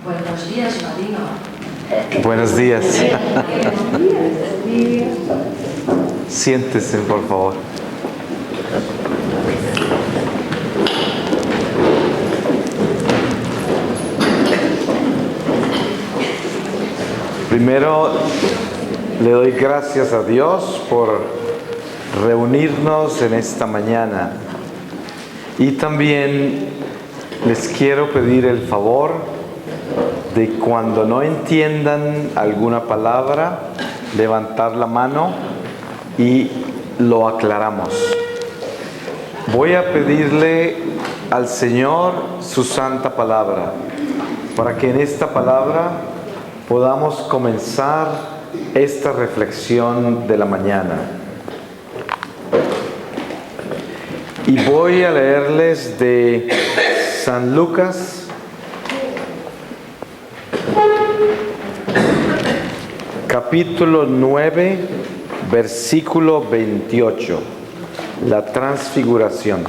Buenos días, Marino. Buenos días. Siéntese, por favor. Primero, le doy gracias a Dios por reunirnos en esta mañana. Y también les quiero pedir el favor de cuando no entiendan alguna palabra, levantar la mano y lo aclaramos. Voy a pedirle al Señor su santa palabra, para que en esta palabra podamos comenzar esta reflexión de la mañana. Y voy a leerles de San Lucas, capítulo 9, versículo 28, la transfiguración.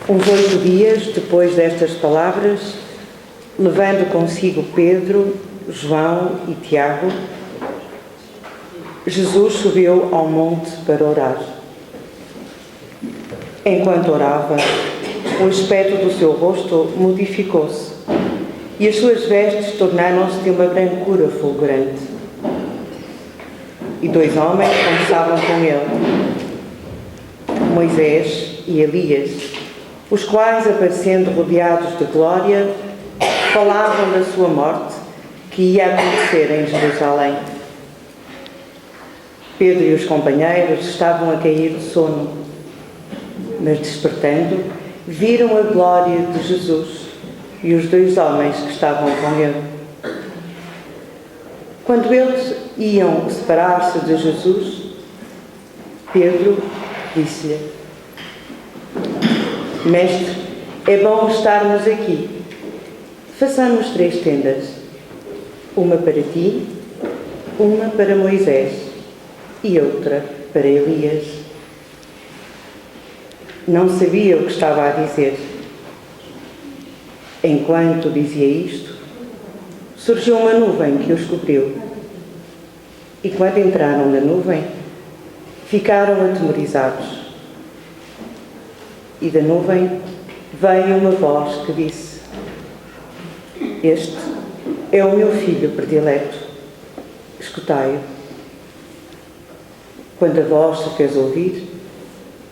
Uns 8 dias depois destas palavras, levando consigo Pedro, João e Tiago, Jesus subiu ao monte para orar. Enquanto orava, o aspecto do seu rosto modificou-se e as suas vestes tornaram-se de uma brancura fulgurante. E 2 homens conversavam com ele, Moisés e Elias, os quais, aparecendo rodeados de glória, falavam da sua morte, que ia acontecer em Jerusalém. Pedro e os companheiros estavam a cair de sono, mas despertando, viram a glória de Jesus e os 2 homens que estavam com ele. Quando eles iam separar-se de Jesus, Pedro disse-lhe: Mestre, é bom estarmos aqui. Façamos 3 tendas, uma para ti, uma para Moisés e outra para Elias. Não sabia o que estava a dizer. Enquanto dizia isto, surgiu uma nuvem que os cobriu. E quando entraram na nuvem, ficaram atemorizados. E da nuvem veio uma voz que disse: Este é o meu filho predileto, escutai-o. Quando a voz se fez ouvir,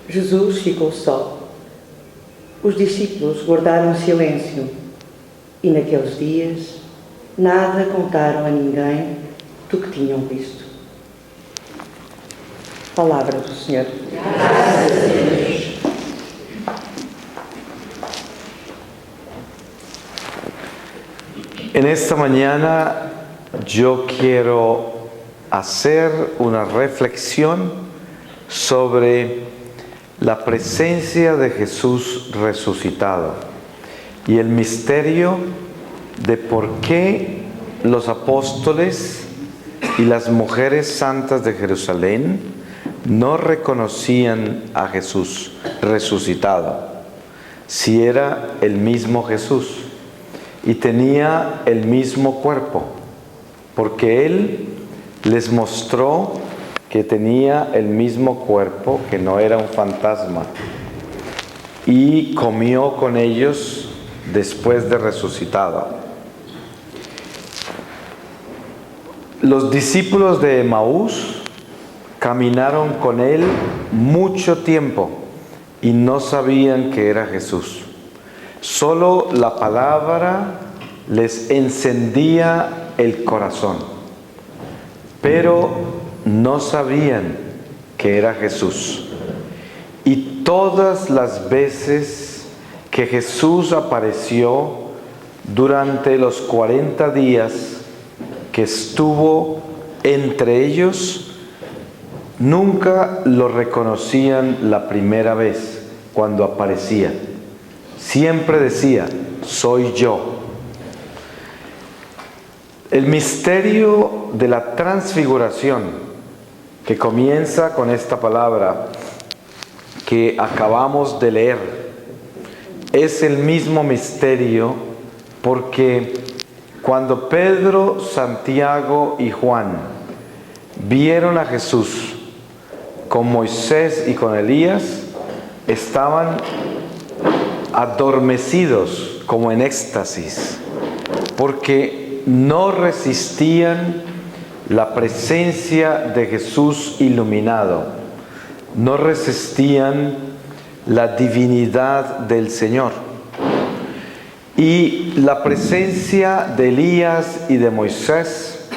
Jesus ficou só. Os discípulos guardaram silêncio e naqueles dias nada contaram a ninguém do que tinham visto. Palavra do Senhor. Graças a Deus. En esta mañana yo quiero hacer una reflexión sobre la presencia de Jesús resucitado y el misterio de por qué los apóstoles y las mujeres santas de Jerusalén no reconocían a Jesús resucitado, si era el mismo Jesús y tenía el mismo cuerpo, porque Él les mostró que tenía el mismo cuerpo, que no era un fantasma, y comió con ellos después de resucitado. Los discípulos de Emaús caminaron con Él mucho tiempo y no sabían que era Jesús. Solo la palabra les encendía el corazón, pero no sabían que era Jesús. Y todas las veces que Jesús apareció durante los 40 días que estuvo entre ellos, nunca lo reconocían la primera vez cuando aparecía. Siempre decía: soy yo. El misterio de la transfiguración, que comienza con esta palabra que acabamos de leer, es el mismo misterio porque cuando Pedro, Santiago y Juan vieron a Jesús con Moisés y con Elías, estaban adormecidos como en éxtasis, porque no resistían la presencia de Jesús iluminado, no resistían la divinidad del Señor. Y la presencia de Elías y de Moisés,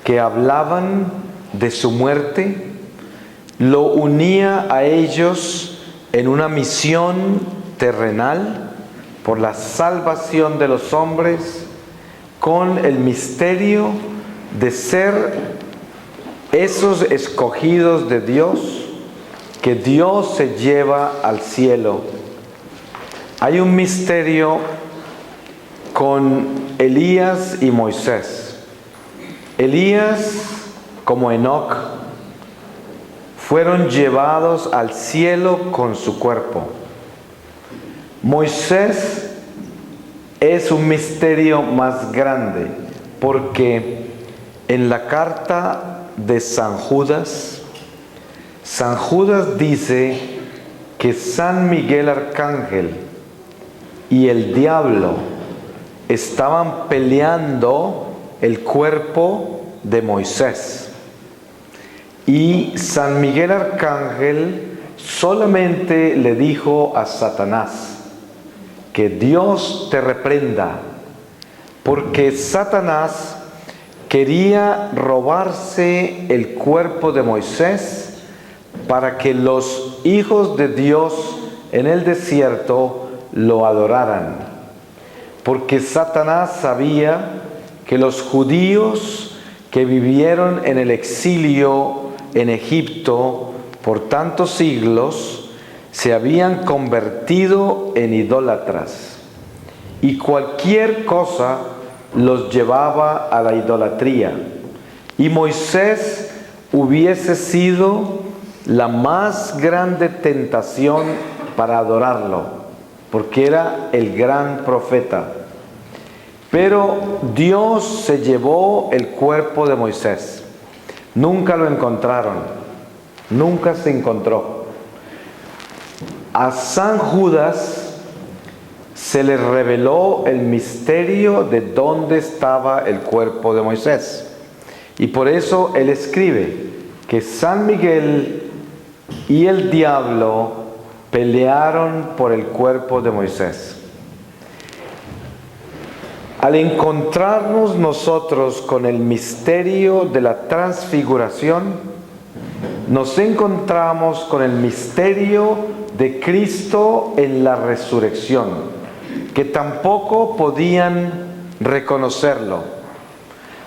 que hablaban de su muerte, lo unía a ellos en una misión terrenal por la salvación de los hombres, con el misterio de ser esos escogidos de Dios que Dios se lleva al cielo. Hay un misterio con Elías y Moisés. Elías, como Enoc, fueron llevados al cielo con su cuerpo. Moisés es un misterio más grande, porque en la carta de San Judas dice que San Miguel Arcángel y el diablo estaban peleando el cuerpo de Moisés. Y San Miguel Arcángel solamente le dijo a Satanás: que Dios te reprenda, porque Satanás quería robarse el cuerpo de Moisés para que los hijos de Dios en el desierto lo adoraran. Porque Satanás sabía que los judíos que vivieron en el exilio en Egipto por tantos siglos se habían convertido en idólatras, y cualquier cosa los llevaba a la idolatría. Y Moisés hubiese sido la más grande tentación para adorarlo, porque era el gran profeta. Pero Dios se llevó el cuerpo de Moisés. Nunca lo encontraron, nunca se encontró. A San Judas se le reveló el misterio de dónde estaba el cuerpo de Moisés. Y por eso él escribe que San Miguel y el diablo pelearon por el cuerpo de Moisés. Al encontrarnos nosotros con el misterio de la transfiguración, nos encontramos con el misterio de Cristo en la resurrección, que tampoco podían reconocerlo.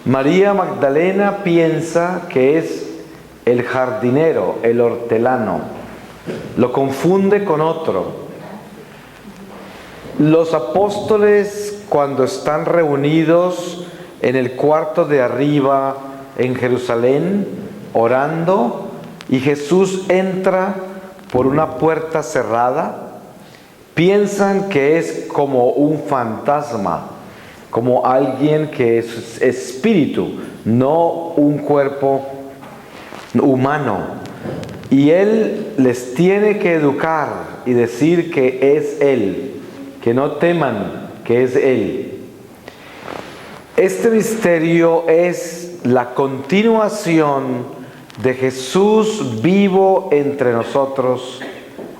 María Magdalena piensa que es el jardinero, el hortelano. Lo confunde con otro. Los apóstoles, cuando están reunidos en el cuarto de arriba en Jerusalén, orando, y Jesús entra por una puerta cerrada, piensan que es como un fantasma, como alguien que es espíritu, no un cuerpo humano. Y Él les tiene que educar y decir que es Él, que no teman, que es Él. Este misterio es la continuación de Jesús vivo entre nosotros,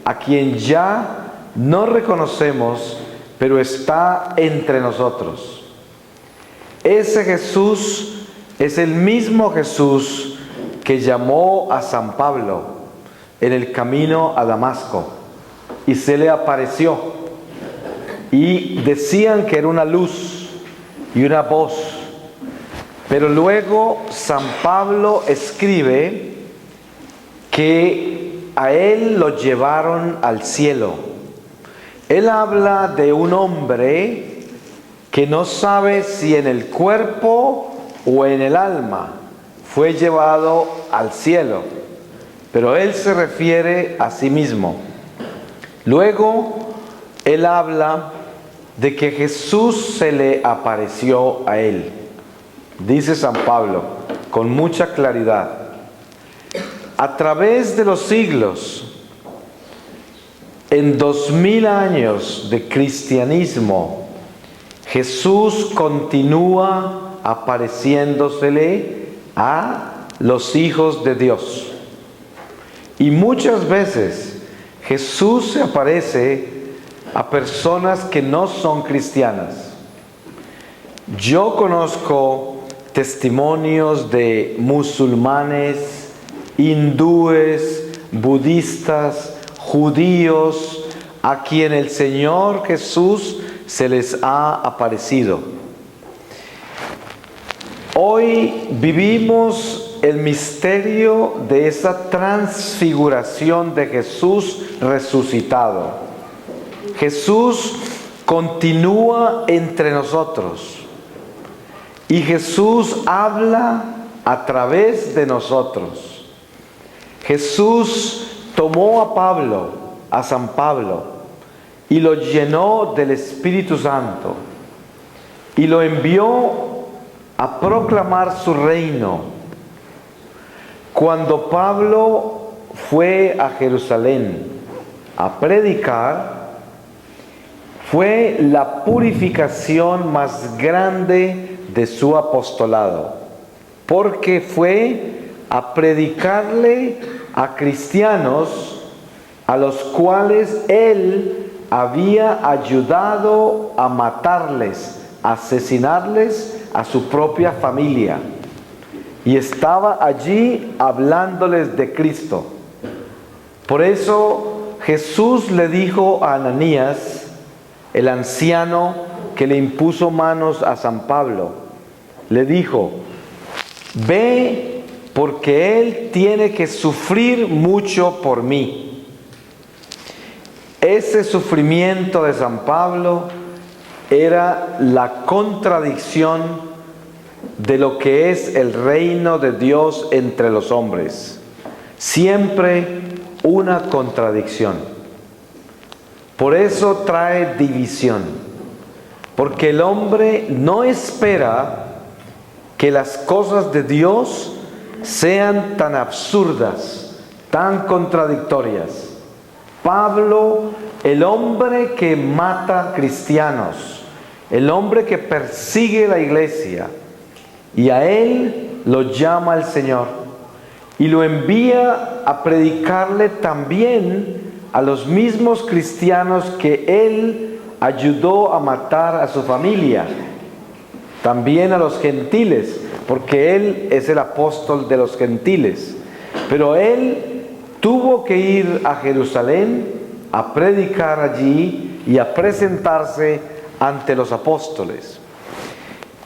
a quien ya no reconocemos, pero está entre nosotros. Ese Jesús es el mismo Jesús que llamó a San Pablo en el camino a Damasco y se le apareció, y decían que era una luz y una voz. Pero luego San Pablo escribe que a él lo llevaron al cielo. Él habla de un hombre que no sabe si en el cuerpo o en el alma, fue llevado al cielo. Pero él se refiere a sí mismo. Luego, él habla de que Jesús se le apareció a él. Dice San Pablo con mucha claridad: a través de los siglos, en 2000 años de cristianismo, Jesús continúa apareciéndosele a los hijos de Dios. Y muchas veces Jesús se aparece a personas que no son cristianas. Yo conozco testimonios de musulmanes, hindúes, budistas, judíos, a quien el Señor Jesús se les ha aparecido. Hoy vivimos el misterio de esa transfiguración de Jesús resucitado. Jesús continúa entre nosotros y Jesús habla a través de nosotros. Jesús tomó a Pablo, a San Pablo, y lo llenó del Espíritu Santo y lo envió a proclamar su reino. Cuando Pablo fue a Jerusalén a predicar, fue la purificación más grande de su apostolado, porque fue a predicarle a cristianos a los cuales él había ayudado a matarles, a asesinarles a su propia familia. Y estaba allí hablándoles de Cristo. Por eso Jesús le dijo a Ananías, el anciano que le impuso manos a San Pablo, le dijo: ve, porque él tiene que sufrir mucho por mí. Ese sufrimiento de San Pablo era la contradicción de lo que es el reino de Dios entre los hombres. Siempre una contradicción. Por eso trae división. Porque el hombre no espera que las cosas de Dios sean tan absurdas, tan contradictorias. Pablo, el hombre que mata cristianos, el hombre que persigue la iglesia, y a él lo llama el Señor y lo envía a predicarle también a los mismos cristianos que él ayudó a matar a su familia, también a los gentiles, porque él es el apóstol de los gentiles. Pero él tuvo que ir a Jerusalén a predicar allí y a presentarse ante los apóstoles.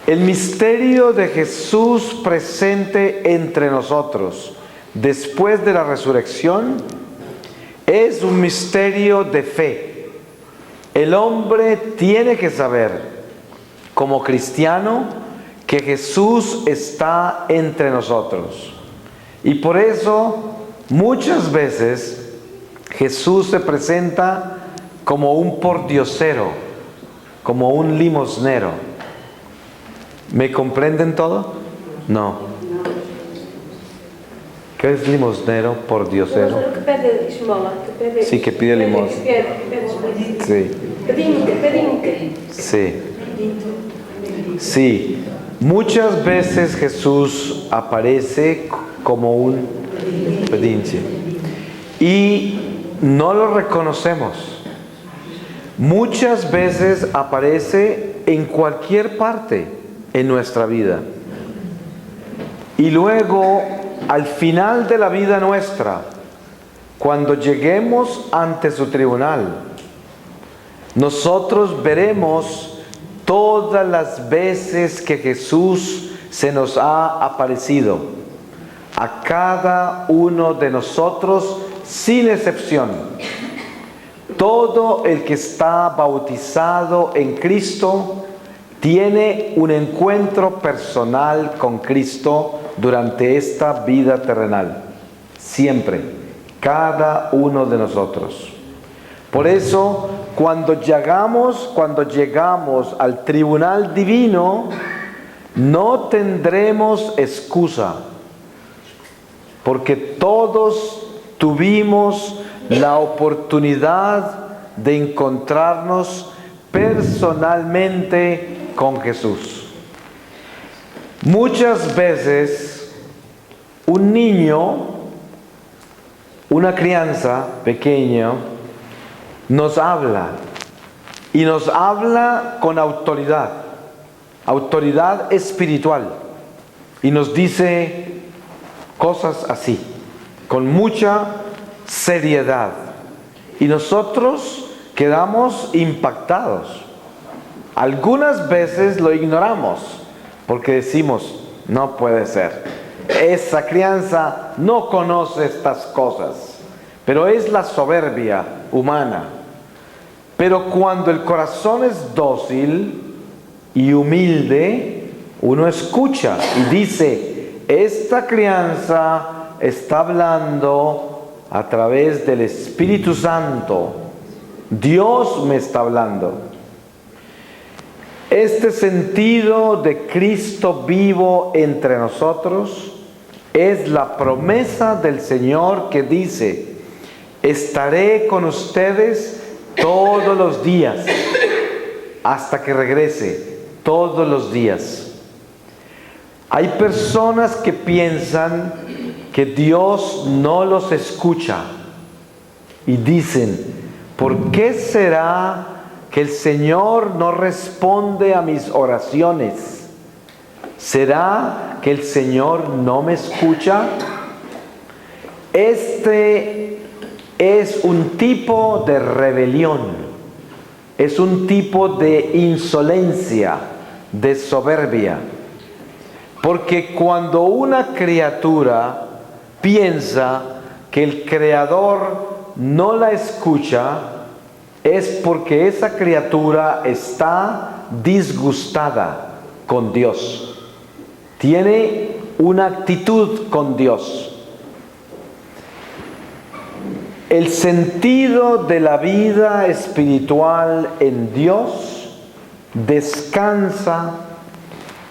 El misterio de Jesús presente entre nosotros después de la resurrección es un misterio de fe. El hombre tiene que saber, como cristiano, que Jesús está entre nosotros. Y por eso, muchas veces, Jesús se presenta como un pordiosero, como un limosnero. ¿Me comprenden todo? No. ¿Qué es limosnero, pordiosero? Que pede esmola, que pede... Sí, que pide limosna. Sí. Pedinte. Sí. Sí. Muchas veces Jesús aparece como un pedinche y no lo reconocemos. Muchas veces aparece en cualquier parte en nuestra vida. Y luego, al final de la vida nuestra, cuando lleguemos ante su tribunal, nosotros veremos todas las veces que Jesús se nos ha aparecido, a cada uno de nosotros sin excepción. Todo el que está bautizado en Cristo tiene un encuentro personal con Cristo durante esta vida terrenal. Siempre, cada uno de nosotros. Por eso, cuando llegamos al tribunal divino, no tendremos excusa, porque todos tuvimos la oportunidad de encontrarnos personalmente con Jesús. Muchas veces un niño, una crianza pequeña, nos habla y nos habla con autoridad espiritual, y nos dice cosas así, con mucha seriedad, y nosotros quedamos impactados. Algunas veces lo ignoramos porque decimos, no puede ser, esa crianza no conoce estas cosas, pero es la soberbia humana. Pero cuando el corazón es dócil y humilde, uno escucha y dice, esta crianza está hablando a través del Espíritu Santo. Dios me está hablando. Este sentido de Cristo vivo entre nosotros es la promesa del Señor que dice, estaré con ustedes todos los días, hasta que regrese, todos los días. Hay personas que piensan que Dios no los escucha y dicen, ¿por qué será que el Señor no responde a mis oraciones? ¿Será que el Señor no me escucha? Este es un tipo de rebelión, es un tipo de insolencia, de soberbia. Porque cuando una criatura piensa que el Creador no la escucha, es porque esa criatura está disgustada con Dios. Tiene una actitud con Dios. El sentido de la vida espiritual en Dios descansa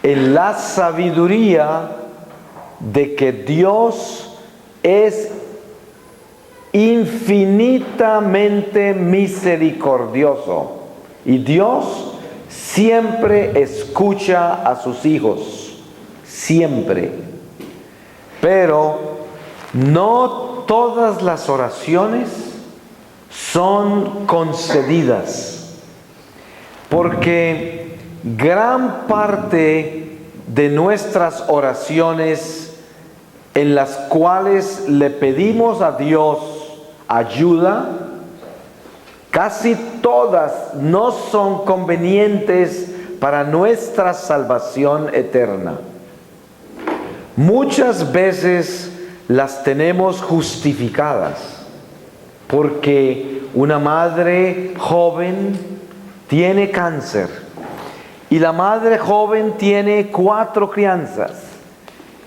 en la sabiduría de que Dios es infinitamente misericordioso y Dios siempre escucha a sus hijos, siempre. Pero no todas las oraciones son concedidas, porque gran parte de nuestras oraciones en las cuales le pedimos a Dios ayuda, casi todas no son convenientes para nuestra salvación eterna. Muchas veces las tenemos justificadas, porque una madre joven tiene cáncer y la madre joven tiene 4 crianzas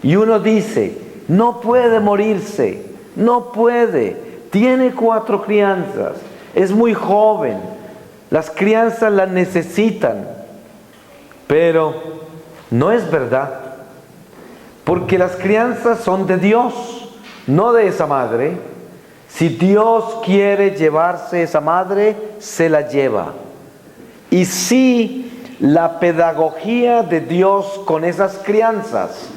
y uno dice, no puede morirse, no puede, tiene 4 crianzas, es muy joven, las crianzas la necesitan. Pero no es verdad, porque las crianzas son de Dios, no de esa madre. Si Dios quiere llevarse esa madre, se la lleva. Y si la pedagogía de Dios con esas crianzas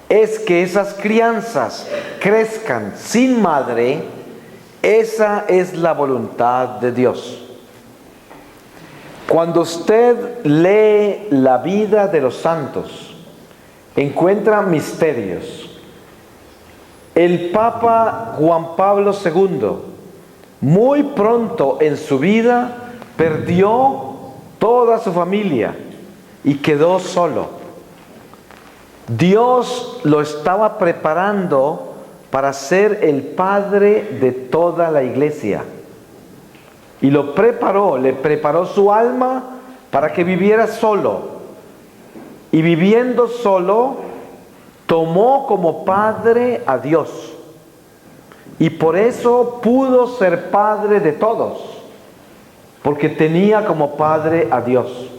es que esas crianzas crezcan sin madre, esa es la voluntad de Dios. Cuando usted lee la vida de los santos, encuentra misterios. El Papa Juan Pablo II, muy pronto en su vida, perdió toda su familia y quedó solo. Dios lo estaba preparando para ser el padre de toda la iglesia. Y lo preparó, le preparó su alma para que viviera solo, y viviendo solo, tomó como padre a Dios. Y por eso pudo ser padre de todos, porque tenía como padre a Dios.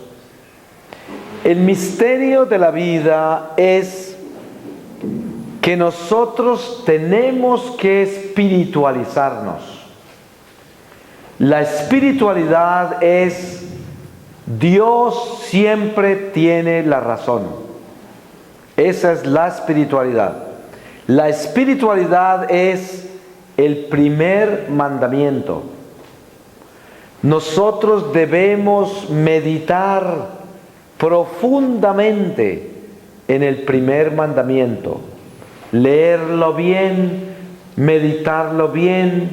El misterio de la vida es que nosotros tenemos que espiritualizarnos. La espiritualidad es Dios siempre tiene la razón. Esa es la espiritualidad. La espiritualidad es el primer mandamiento. Nosotros debemos meditar profundamente en el primer mandamiento, leerlo bien, meditarlo bien,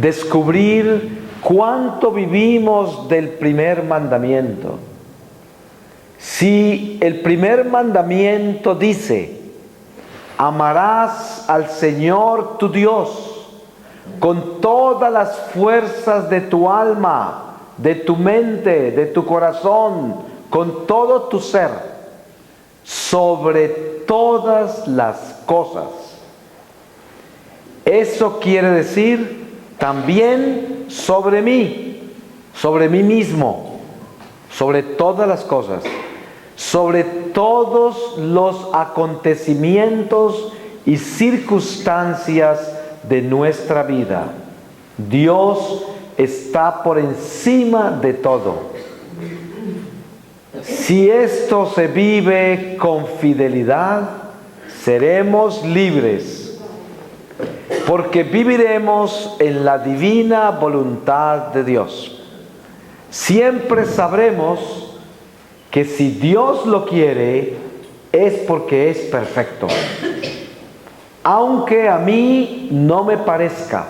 descubrir cuánto vivimos del primer mandamiento. Si el primer mandamiento dice: amarás al Señor tu Dios con todas las fuerzas de tu alma, de tu mente, de tu corazón, con todo tu ser, sobre todas las cosas. Eso quiere decir también sobre mí mismo, sobre todas las cosas, sobre todos los acontecimientos y circunstancias de nuestra vida. Dios está por encima de todo. Si esto se vive con fidelidad, seremos libres, porque viviremos en la divina voluntad de Dios. Siempre sabremos que si Dios lo quiere, es porque es perfecto. Aunque a mí no me parezca,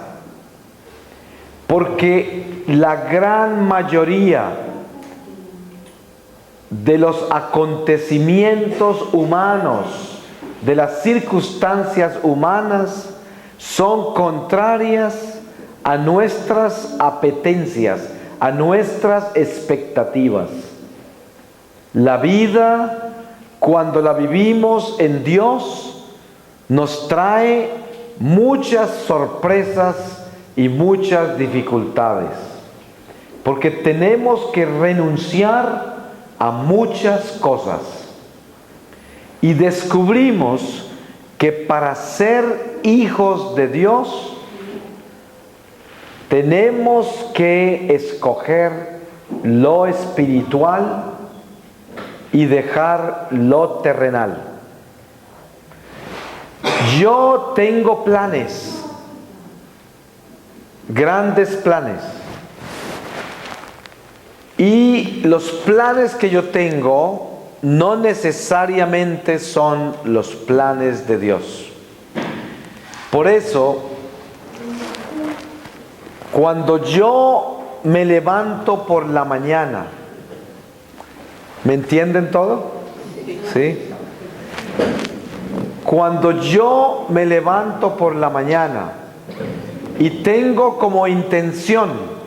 porque la gran mayoría de los acontecimientos humanos, de las circunstancias humanas, son contrarias a nuestras apetencias, a nuestras expectativas. La vida, cuando la vivimos en Dios, nos trae muchas sorpresas y muchas dificultades, porque tenemos que renunciar a muchas cosas, y descubrimos que para ser hijos de Dios tenemos que escoger lo espiritual y dejar lo terrenal. Yo tengo planes, grandes planes. Y los planes que yo tengo no necesariamente son los planes de Dios. Por eso, cuando yo me levanto por la mañana, ¿me entienden todo? ¿Sí? Cuando yo me levanto por la mañana y tengo como intención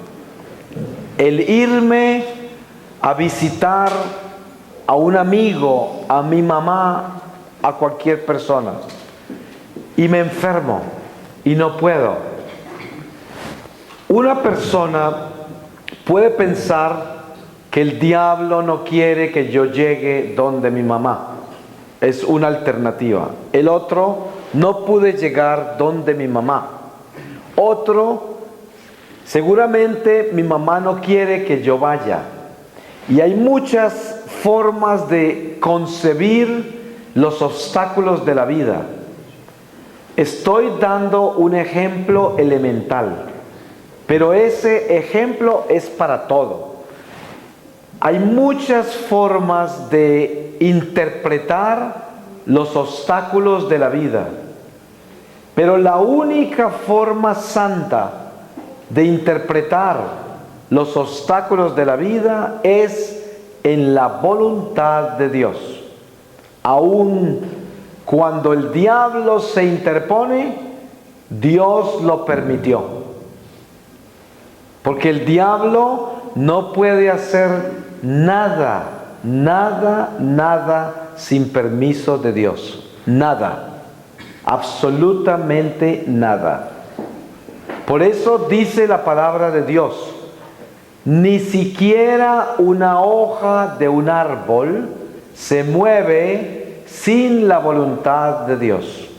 el irme a visitar a un amigo, a mi mamá, a cualquier persona, y me enfermo y no puedo. Una persona puede pensar que el diablo no quiere que yo llegue donde mi mamá. Es una alternativa. El otro: no pude llegar donde mi mamá. Otro: seguramente mi mamá no quiere que yo vaya. Y hay muchas formas de concebir los obstáculos de la vida. Estoy dando un ejemplo elemental, pero ese ejemplo es para todo. Hay muchas formas de interpretar los obstáculos de la vida, pero la única forma santa de interpretar los obstáculos de la vida es en la voluntad de Dios. Aun cuando el diablo se interpone, Dios lo permitió, porque el diablo no puede hacer nada nada sin permiso de Dios. Nada, absolutamente nada. Por eso dice la palabra de Dios, ni siquiera una hoja de un árbol se mueve sin la voluntad de Dios.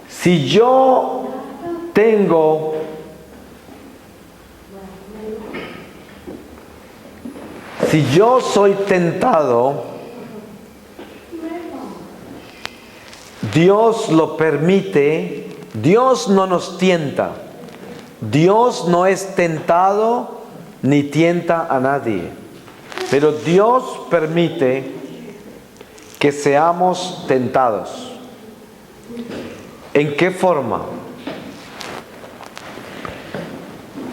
Si yo soy tentado, Dios lo permite. Dios no nos tienta. Dios no es tentado ni tienta a nadie. Pero Dios permite que seamos tentados. ¿En qué forma?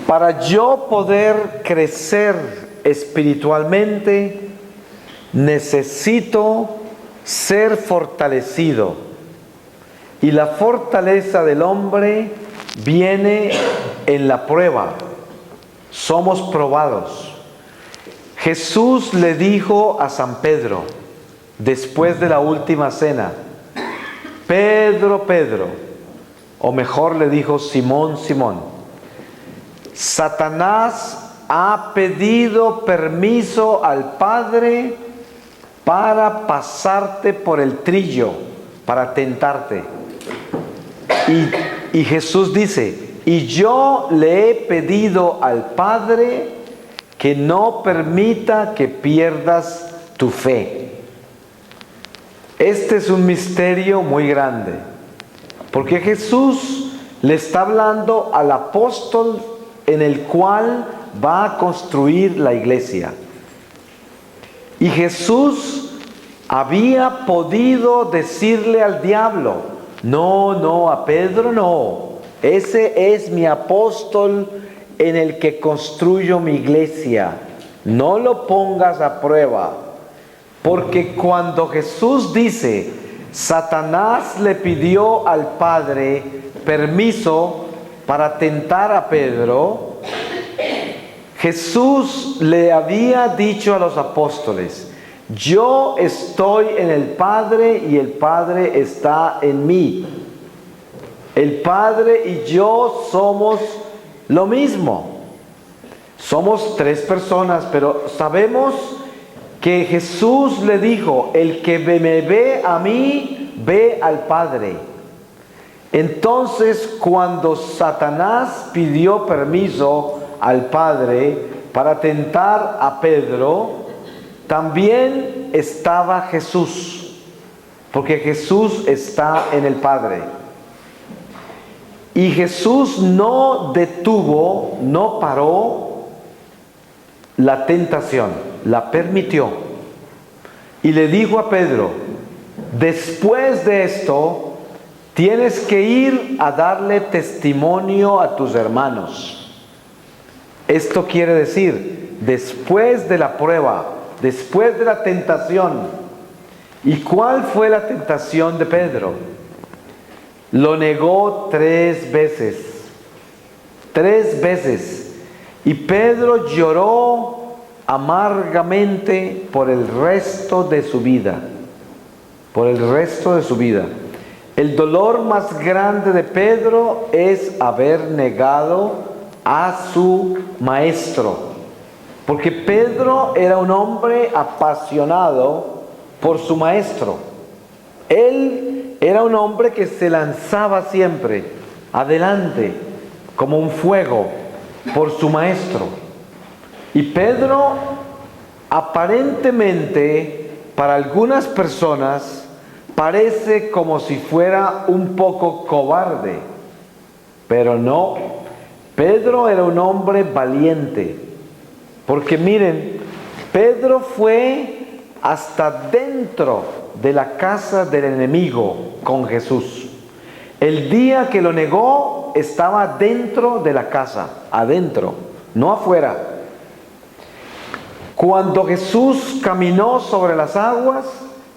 Para yo poder crecer espiritualmente, necesito ser fortalecido. Y la fortaleza del hombre viene en la prueba. Somos probados. Jesús le dijo a San Pedro, después de la última cena, Pedro, Pedro, o mejor le dijo Simón, Simón, Satanás ha pedido permiso al Padre para pasarte por el trillo, para tentarte. Y Jesús dice, y yo le he pedido al Padre que no permita que pierdas tu fe. Este es un misterio muy grande, porque Jesús le está hablando al apóstol en el cual va a construir la iglesia. Y Jesús había podido decirle al diablo, no, a Pedro no, ese es mi apóstol en el que construyo mi iglesia, no lo pongas a prueba. Porque cuando Jesús dice, Satanás le pidió al Padre permiso para tentar a Pedro, Jesús le había dicho a los apóstoles, yo estoy en el Padre y el Padre está en mí. El Padre y yo somos lo mismo. Somos tres personas, pero sabemos que Jesús le dijo, el que me ve a mí, ve al Padre. Entonces, cuando Satanás pidió permiso al Padre para tentar a Pedro, también estaba Jesús, porque Jesús está en el Padre. Y Jesús no detuvo, no paró la tentación, la permitió. Y le dijo a Pedro, después de esto, tienes que ir a darle testimonio a tus hermanos. Esto quiere decir, después de la prueba, después de la tentación. ¿Y cuál fue la tentación de Pedro? Lo negó 3 veces. 3 veces. Y Pedro lloró amargamente por el resto de su vida. Por el resto de su vida. El dolor más grande de Pedro es haber negado a su maestro. Porque Pedro era un hombre apasionado por su maestro. Él era un hombre que se lanzaba siempre adelante como un fuego por su maestro. Y Pedro, aparentemente, para algunas personas, parece como si fuera un poco cobarde. Pero no, Pedro era un hombre valiente. Porque miren, Pedro fue hasta dentro de la casa del enemigo con Jesús. El día que lo negó, estaba dentro de la casa, adentro, no afuera. Cuando Jesús caminó sobre las aguas,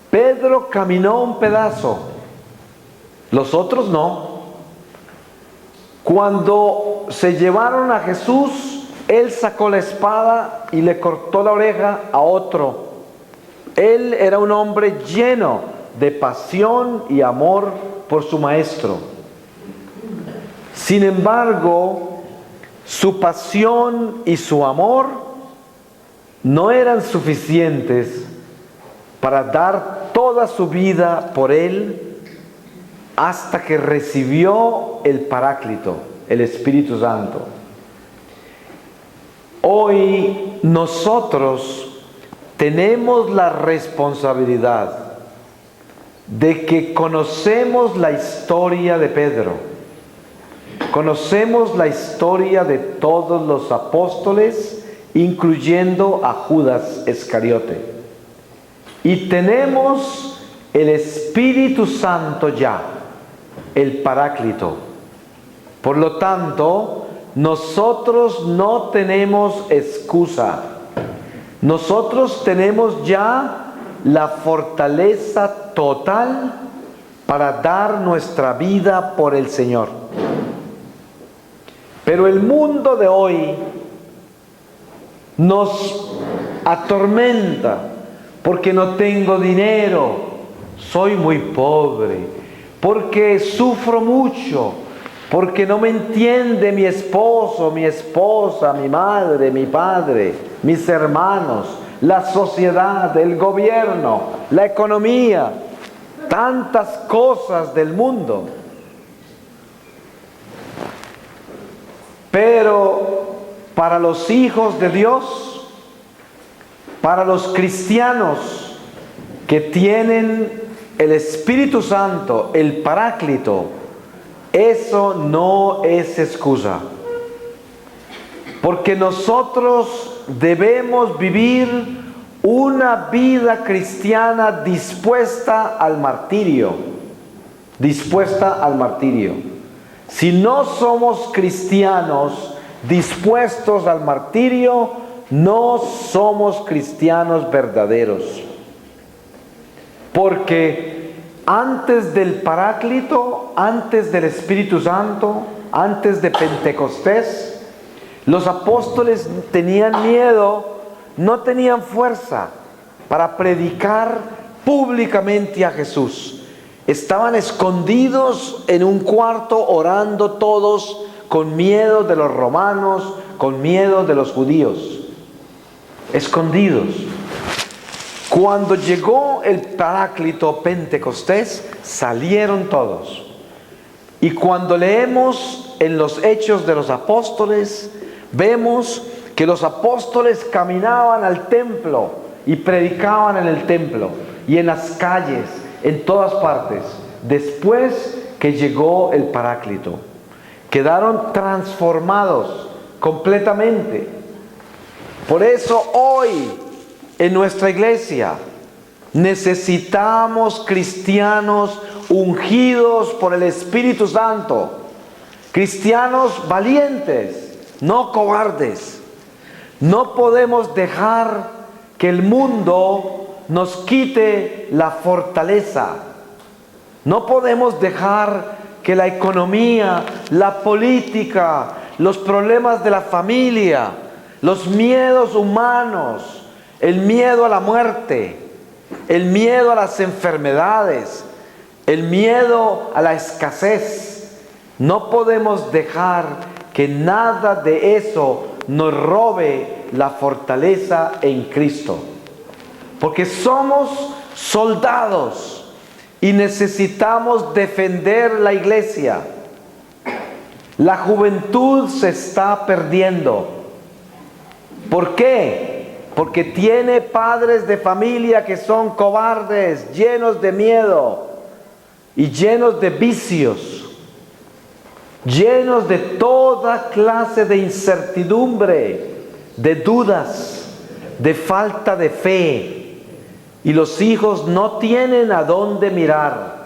Pedro caminó un pedazo, los otros no. Cuando se llevaron a Jesús, Él sacó la espada y le cortó la oreja a otro. Él era un hombre lleno de pasión y amor por su maestro. Sin embargo, su pasión y su amor no eran suficientes para dar toda su vida por él hasta que recibió el Paráclito, el Espíritu Santo. Hoy nosotros tenemos la responsabilidad de que conocemos la historia de Pedro, conocemos la historia de todos los apóstoles, incluyendo a Judas Iscariote, y tenemos el Espíritu Santo ya, el Paráclito. Por lo tanto, nosotros no tenemos excusa. Nosotros tenemos ya la fortaleza total para dar nuestra vida por el Señor. Pero el mundo de hoy nos atormenta porque no tengo dinero, soy muy pobre, porque sufro mucho, porque no me entiende mi esposo, mi esposa, mi madre, mi padre, mis hermanos, la sociedad, el gobierno, la economía, tantas cosas del mundo. Pero para los hijos de Dios, para los cristianos que tienen el Espíritu Santo, el Paráclito, eso no es excusa. Porque nosotros debemos vivir una vida cristiana dispuesta al martirio. Dispuesta al martirio. Si no somos cristianos dispuestos al martirio, no somos cristianos verdaderos. Porque antes del Paráclito, antes del Espíritu Santo, antes de Pentecostés, los apóstoles tenían miedo, no tenían fuerza para predicar públicamente a Jesús. Estaban escondidos en un cuarto orando todos con miedo de los romanos, con miedo de los judíos. Escondidos. Cuando llegó el Paráclito Pentecostés, salieron todos. Y cuando leemos en los Hechos de los Apóstoles, vemos que los apóstoles caminaban al templo y predicaban en el templo y en las calles, en todas partes, después que llegó el Paráclito. Quedaron transformados completamente. Por eso hoy en nuestra iglesia necesitamos cristianos ungidos por el Espíritu Santo, cristianos valientes, no cobardes. No podemos dejar que el mundo nos quite la fortaleza. No podemos dejar que la economía, la política, los problemas de la familia, los miedos humanos, el miedo a la muerte, el miedo a las enfermedades, el miedo a la escasez. No podemos dejar que nada de eso nos robe la fortaleza en Cristo. Porque somos soldados y necesitamos defender la iglesia. La juventud se está perdiendo. ¿Por qué? Porque tiene padres de familia que son cobardes, llenos de miedo y llenos de vicios, llenos de toda clase de incertidumbre, de dudas, de falta de fe. Y los hijos no tienen a dónde mirar.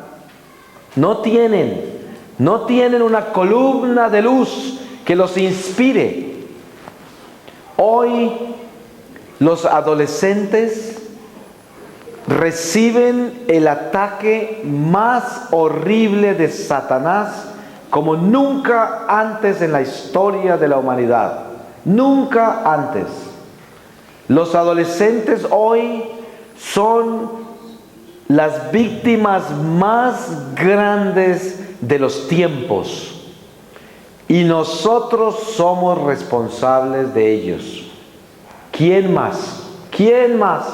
No tienen una columna de luz que los inspire. Hoy los adolescentes reciben el ataque más horrible de Satanás como nunca antes en la historia de la humanidad, nunca antes. Los adolescentes hoy son las víctimas más grandes de los tiempos y nosotros somos responsables de ellos. ¿Quién más? ¿Quién más?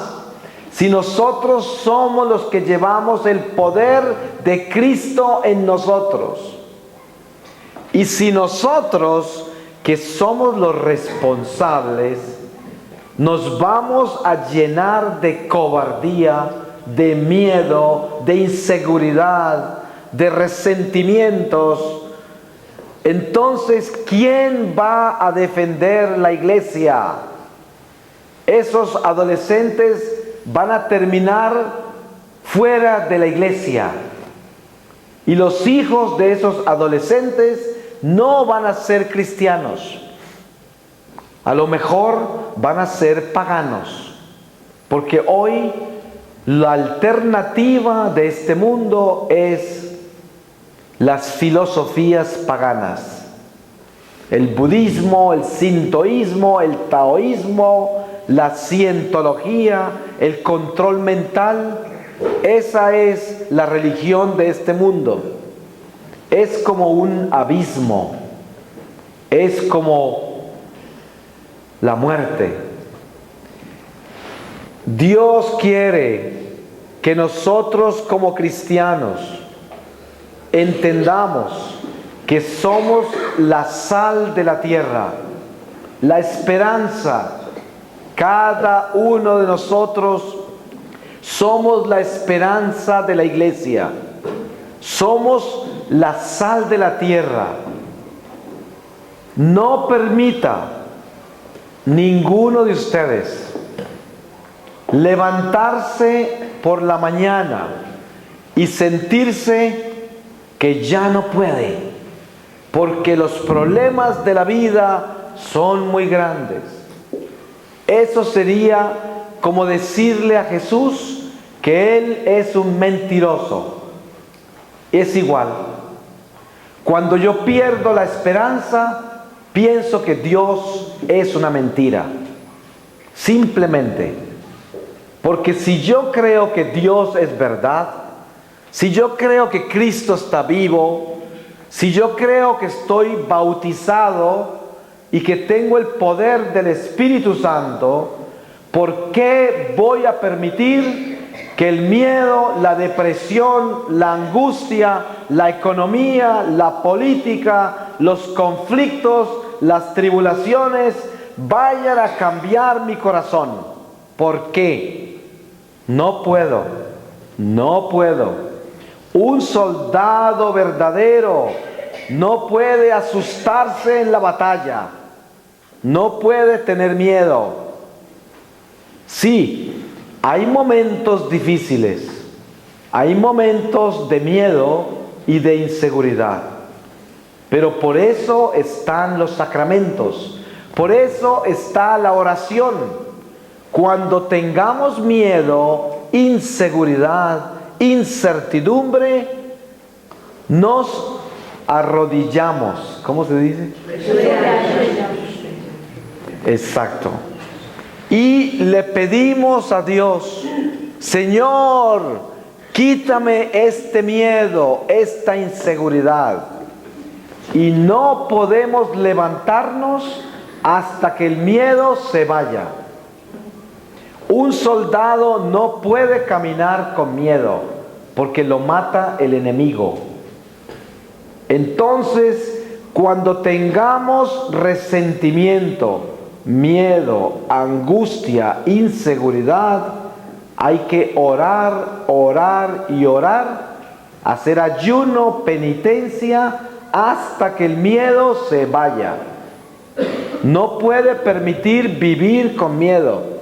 Si nosotros somos los que llevamos el poder de Cristo en nosotros. Y si nosotros, que somos los responsables, nos vamos a llenar de cobardía, de miedo, de inseguridad, de resentimientos, entonces, ¿quién va a defender la iglesia? Esos adolescentes van a terminar fuera de la iglesia. Y los hijos de esos adolescentes no van a ser cristianos. A lo mejor van a ser paganos. Porque hoy la alternativa de este mundo es las filosofías paganas. El budismo, el sintoísmo, el taoísmo, la cientología, el control mental. Esa es la religión de este mundo. Es como un abismo. Es como la muerte. Dios quiere que nosotros como cristianos entendamos que somos la sal de la tierra, la esperanza. Cada uno de nosotros somos la esperanza de la iglesia. Somos la sal de la tierra. No permita ninguno de ustedes levantarse por la mañana y sentirse que ya no puede, porque los problemas de la vida son muy grandes. Eso sería como decirle a Jesús que Él es un mentiroso. Es igual. Cuando yo pierdo la esperanza, pienso que Dios es una mentira. Simplemente. Porque si yo creo que Dios es verdad, si yo creo que Cristo está vivo, si yo creo que estoy bautizado y que tengo el poder del Espíritu Santo, ¿por qué voy a permitir que el miedo, la depresión, la angustia, la economía, la política, los conflictos, las tribulaciones vayan a cambiar mi corazón? ¿Por qué? No puedo, no puedo. Un soldado verdadero no puede asustarse en la batalla, no puede tener miedo. Sí, hay momentos difíciles, hay momentos de miedo y de inseguridad, pero por eso están los sacramentos, por eso está la oración. Cuando tengamos miedo, inseguridad, incertidumbre, nos arrodillamos. ¿Cómo se dice? Exacto. Y le pedimos a Dios: Señor, quítame este miedo, esta inseguridad. Y no podemos levantarnos hasta que el miedo se vaya. Un soldado no puede caminar con miedo, porque lo mata el enemigo. Entonces, cuando tengamos resentimiento, miedo, angustia, inseguridad, hay que orar, orar y orar, hacer ayuno, penitencia, hasta que el miedo se vaya. No puede permitir vivir con miedo.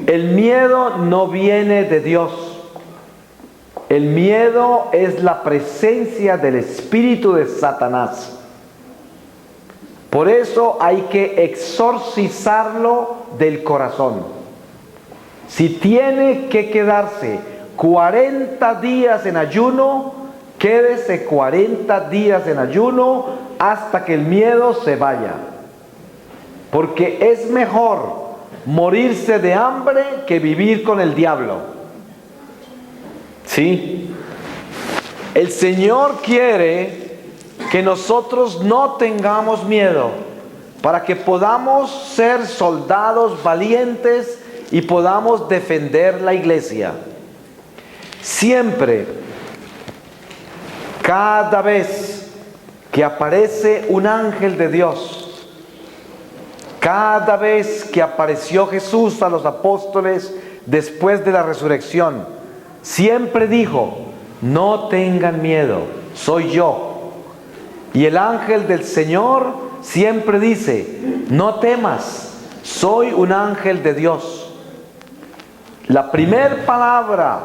El miedo no viene de Dios. El miedo es la presencia del espíritu de Satanás. Por eso hay que exorcizarlo del corazón. Si tiene que quedarse 40 días en ayuno, quédese 40 días en ayuno hasta que el miedo se vaya. porque es mejor morirse de hambre que vivir con el diablo. ¿Sí? El Señor quiere que nosotros no tengamos miedo, para que podamos ser soldados valientes y podamos defender la iglesia. Siempre, cada vez que aparece un ángel de Dios, cada vez que apareció Jesús a los apóstoles después de la resurrección, siempre dijo: no tengan miedo, soy yo. Y el ángel del Señor siempre dice: no temas, soy un ángel de Dios. La primer palabra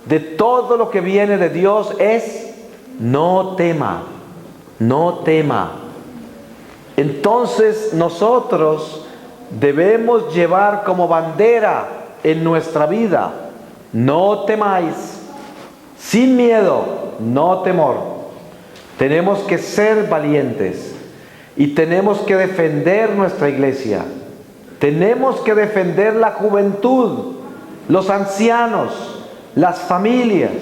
de todo lo que viene de Dios es: no tema, no tema. Entonces nosotros debemos llevar como bandera en nuestra vida: no temáis, sin miedo, no temor. Tenemos que ser valientes y tenemos que defender nuestra iglesia. Tenemos que defender la juventud, los ancianos, las familias.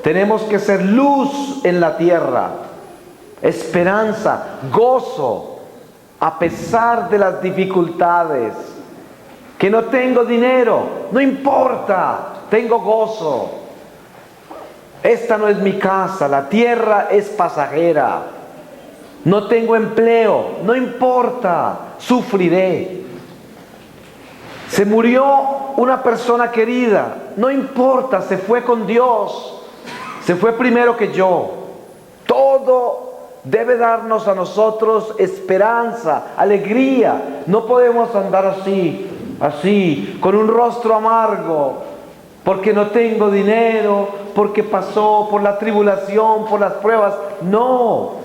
Tenemos que ser luz en la tierra, esperanza, gozo, a pesar de las dificultades. Que no tengo dinero, no importa, tengo gozo. Esta no es mi casa, la tierra es pasajera. No tengo empleo, no importa, sufriré. Se murió una persona querida, no importa, se fue con Dios, se fue primero que yo. Todo debe darnos a nosotros esperanza, alegría. No podemos andar así, con un rostro amargo, porque no tengo dinero, porque pasó por la tribulación, por las pruebas. No,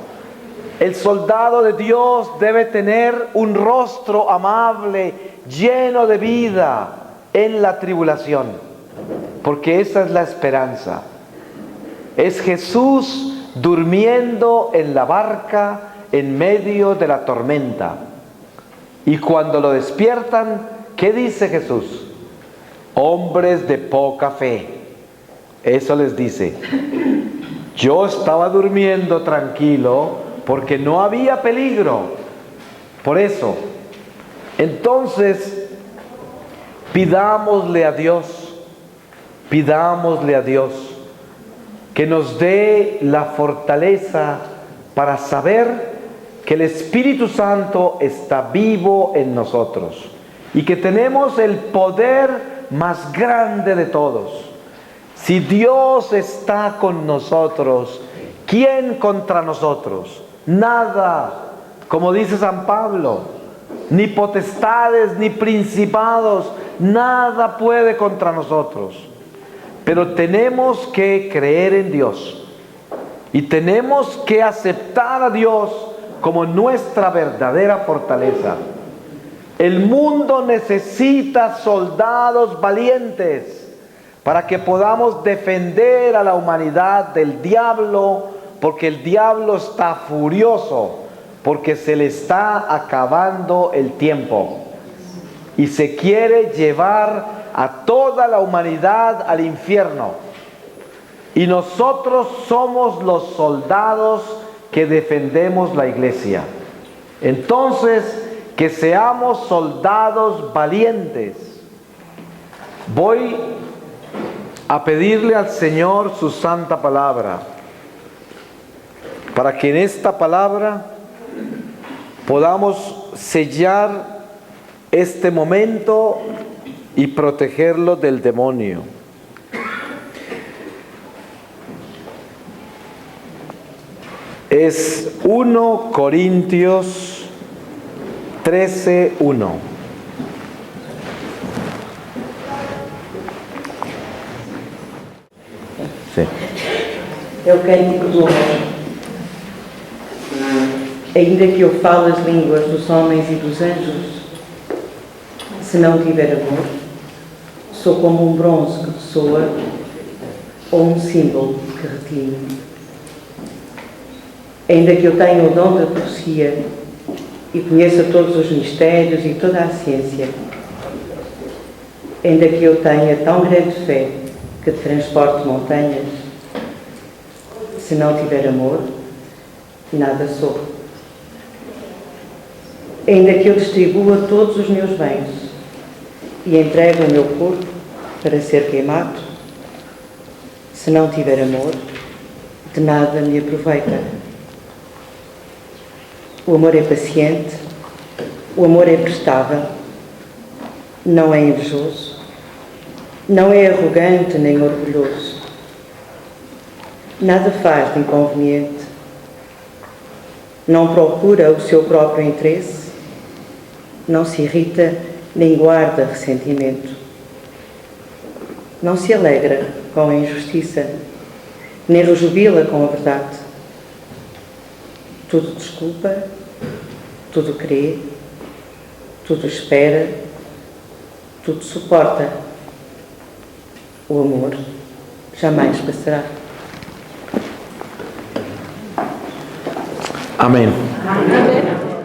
el soldado de Dios debe tener un rostro amable, lleno de vida en la tribulación, porque esa es la esperanza. Es Jesús durmiendo en la barca en medio de la tormenta. Y cuando lo despiertan, ¿qué dice Jesús? Hombres de poca fe. Eso les dice. Yo estaba durmiendo tranquilo porque no había peligro. Por eso, entonces, pidámosle a Dios que nos dé la fortaleza para saber que el Espíritu Santo está vivo en nosotros y que tenemos el poder más grande de todos. Si Dios está con nosotros, ¿quién contra nosotros? Nada, como dice San Pablo, ni potestades, ni principados, nada puede contra nosotros. Pero tenemos que creer en Dios y tenemos que aceptar a Dios como nuestra verdadera fortaleza. El mundo necesita soldados valientes para que podamos defender a la humanidad del diablo, porque el diablo está furioso, porque se le está acabando el tiempo y se quiere llevar a toda la humanidad al infierno. Y nosotros somos los soldados que defendemos la iglesia. Entonces, que seamos soldados valientes. Voy a pedirle al Señor su santa palabra, para que en esta palabra podamos sellar este momento y protegerlo del demonio. Es 1 Corintios 13:1. Sí. Eu quero me perdoar. Ainda que eu fale as línguas dos homens e dos anjos, se não tiver amor, sou como um bronze que ressoa ou um símbolo que retine. Ainda que eu tenha o dom da profecia e conheça todos os mistérios e toda a ciência. Ainda que eu tenha tão grande fé que transporte montanhas, se não tiver amor, nada sou. Ainda que eu distribua todos os meus bens e entregue o meu corpo para ser queimado, se não tiver amor, de nada me aproveita. O amor é paciente, o amor é prestável, não é invejoso, não é arrogante nem orgulhoso, nada faz de inconveniente, não procura o seu próprio interesse, não se irrita nem guarda ressentimento, não se alegra com a injustiça, nem rejubila com a verdade. Tudo desculpa, tudo crê, tudo espera, tudo suporta. O amor jamais passará. Amén. Amém.